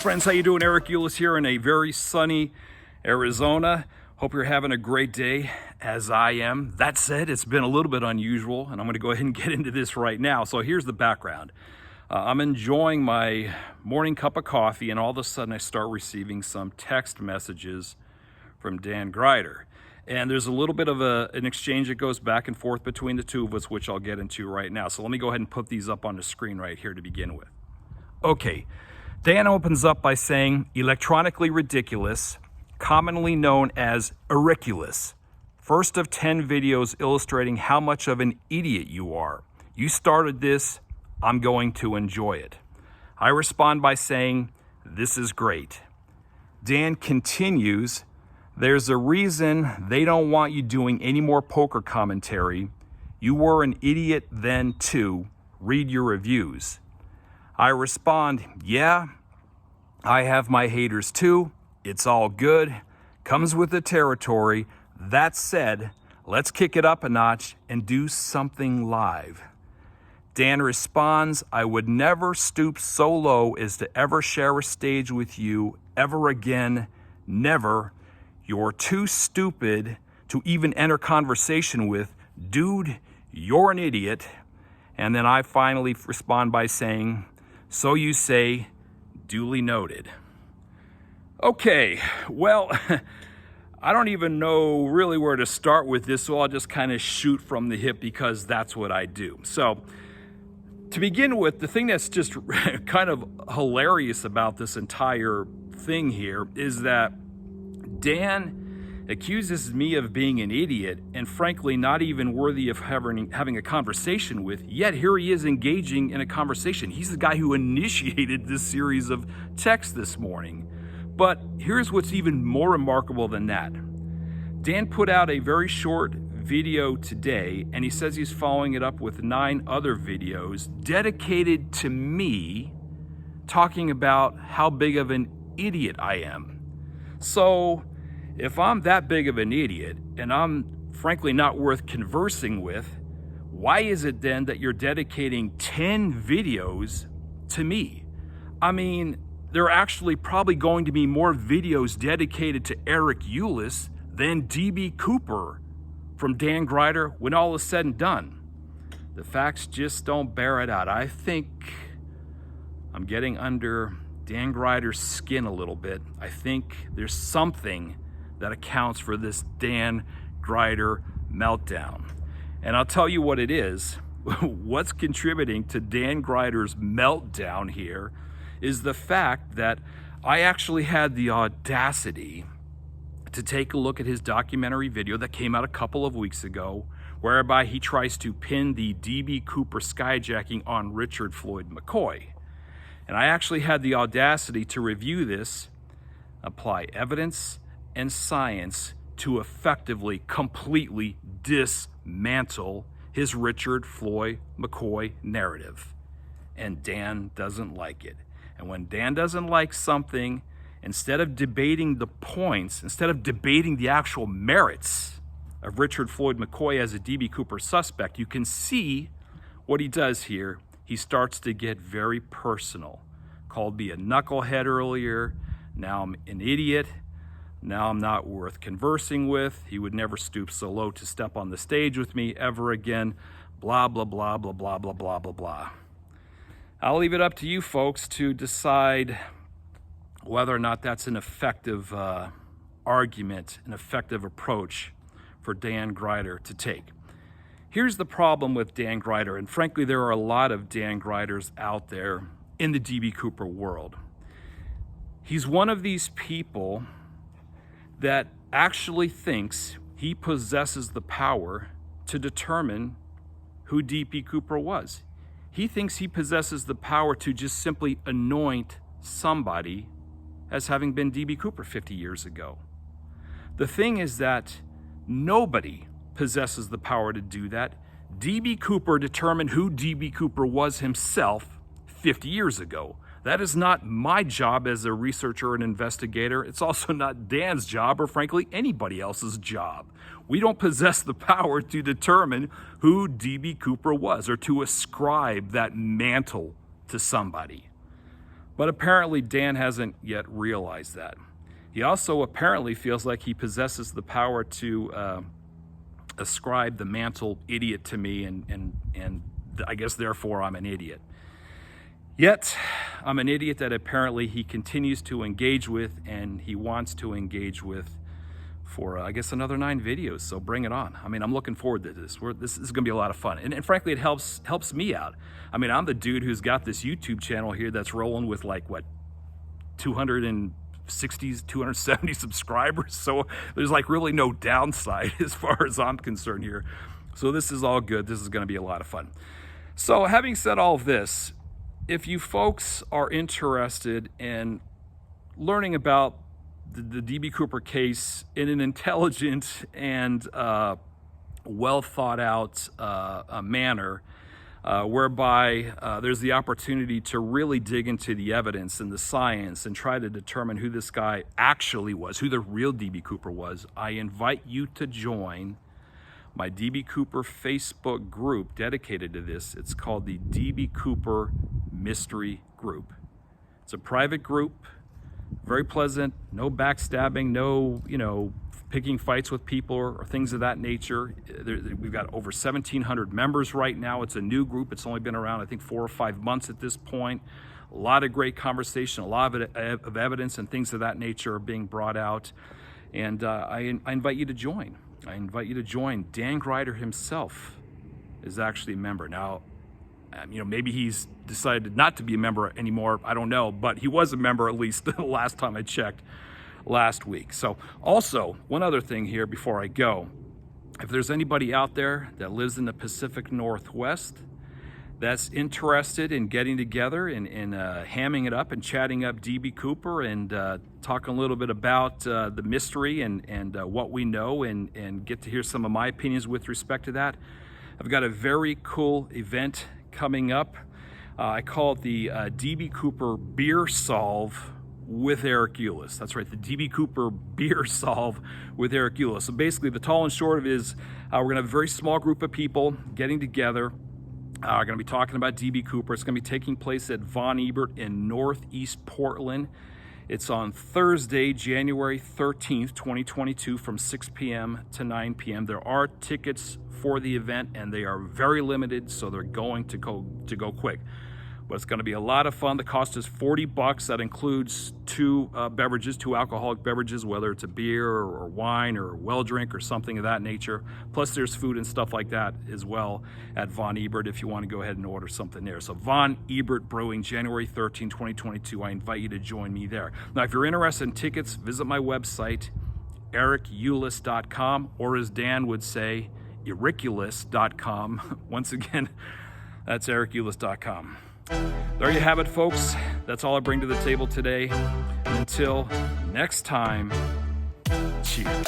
friends, how you doing? Eric Ulis here in a very sunny Arizona. Hope you're having a great day, as I am. That said, it's been a little bit unusual, and I'm going to go ahead and get into this right now. So here's the background. I'm enjoying my morning cup of coffee, and all of a sudden I start receiving some text messages from Dan Gryder. And there's a little bit of an exchange that goes back and forth between the two of us, which I'll get into right now. So let me go ahead and put these up on the screen right here to begin with. Okay, Dan opens up by saying, electronically ridiculous, commonly known as auriculus. First of 10 videos illustrating how much of an idiot you are. You started this, I'm going to enjoy it. I respond by saying, this is great. Dan continues, there's a reason they don't want you doing any more poker commentary. You were an idiot then too. Read your reviews. I respond, yeah, I have my haters too. It's all good. Comes with the territory. That said, let's kick it up a notch and do something live. Dan responds, I would never stoop so low as to ever share a stage with you ever again. Never. You're too stupid to even enter conversation with. Dude, you're an idiot. And then I finally respond by saying, so you say, duly noted. Okay, well, I don't even know really where to start with this, so I'll just kind of shoot from the hip because that's what I do. So, to begin with, the thing that's just kind of hilarious about this entire thing here is that Dan accuses me of being an idiot and frankly not even worthy of having a conversation with, yet here he is engaging in a conversation. He's the guy who initiated this series of texts this morning. But here's what's even more remarkable than that. Dan put out a very short video today, and he says he's following it up with 9 other videos dedicated to me talking about how big of an idiot I am. So, if I'm that big of an idiot, and I'm frankly not worth conversing with, why is it then that you're dedicating 10 videos to me? I mean, there are actually probably going to be more videos dedicated to Eric Ulis than DB Cooper from Dan Gryder when all is said and done. The facts just don't bear it out. I think I'm getting under Dan Gryder's skin a little bit. I think there's something that accounts for this Dan Gryder meltdown. And I'll tell you what it is. What's contributing to Dan Gryder's meltdown here is the fact that I actually had the audacity to take a look at his documentary video that came out a couple of weeks ago, whereby he tries to pin the DB Cooper skyjacking on Richard Floyd McCoy. And I actually had the audacity to review this, apply evidence and science to effectively, completely dismantle his Richard Floyd McCoy narrative. And Dan doesn't like it. And when Dan doesn't like something, instead of debating the points, instead of debating the actual merits of Richard Floyd McCoy as a DB Cooper suspect, you can see what he does here. He starts to get very personal. Called me a knucklehead earlier. Now I'm an idiot. Now I'm not worth conversing with. He would never stoop so low to step on the stage with me ever again. Blah, blah, blah, blah, blah, blah, blah, blah, blah. I'll leave it up to you folks to decide whether or not that's an effective argument, an effective approach for Dan Gryder to take. Here's the problem with Dan Gryder, and frankly, there are a lot of Dan Gryders out there in the DB Cooper world. He's one of these people that actually thinks he possesses the power to determine who DB Cooper was. He thinks he possesses the power to just simply anoint somebody as having been DB Cooper 50 years ago. The thing is that nobody possesses the power to do that. DB Cooper determined who DB Cooper was himself 50 years ago. That is not my job as a researcher and investigator. It's also not Dan's job or frankly anybody else's job. We don't possess the power to determine who DB Cooper was or to ascribe that mantle to somebody. But apparently Dan hasn't yet realized that. He also apparently feels like he possesses the power to ascribe the mantle idiot to me, and I guess therefore I'm an idiot. Yet, I'm an idiot that apparently he continues to engage with, and he wants to engage with for, I guess, another 9 videos. So bring it on. I mean, I'm looking forward to this. This is going to be a lot of fun. And frankly, it helps me out. I mean, I'm the dude who's got this YouTube channel here that's rolling with like, what, 270 subscribers. So there's like really no downside as far as I'm concerned here. So this is all good. This is going to be a lot of fun. So having said all of this, if you folks are interested in learning about the D.B. Cooper case in an intelligent and well thought out manner, whereby there's the opportunity to really dig into the evidence and the science and try to determine who this guy actually was, who the real D.B. Cooper was, I invite you to join my D.B. Cooper Facebook group dedicated to this. It's called the D.B. Cooper Mystery Group. It's a private group, very pleasant, no backstabbing, no, picking fights with people or things of that nature. We've got over 1,700 members right now. It's a new group. It's only been around, I think, 4 or 5 months at this point. A lot of great conversation, a lot of evidence and things of that nature are being brought out. And I invite you to join. I invite you to join. Dan Gryder himself is actually a member. Now, maybe he's decided not to be a member anymore. I don't know, but he was a member at least the last time I checked last week. So also, one other thing here before I go. If there's anybody out there that lives in the Pacific Northwest that's interested in getting together and hamming it up and chatting up D.B. Cooper and talking a little bit about the mystery and what we know and get to hear some of my opinions with respect to that, I've got a very cool event coming up. I call it the D.B. Cooper Beer Solve with Eric Ulis. That's right, the D.B. Cooper Beer Solve with Eric Ulis. So basically, the tall and short of it is we're going to have a very small group of people getting together. We're going to be talking about D.B. Cooper. It's going to be taking place at Von Ebert in Northeast Portland. It's on Thursday, January 13th, 2022 from 6 p.m. to 9 p.m. There are tickets for the event, and they are very limited, so they're going to go quick. But it's going to be a lot of fun. The cost is $40. That includes 2 alcoholic beverages, whether it's a beer or wine or a well drink or something of that nature. Plus there's food and stuff like that as well at Von Ebert if you want to go ahead and order something there. So Von Ebert Brewing, January 13, 2022. I invite you to join me there. Now, if you're interested in tickets, visit my website, ericulis.com, or as Dan would say, ericulus.com. Once again, that's ericulis.com. There you have it, folks. That's all I bring to the table today. Until next time, cheers.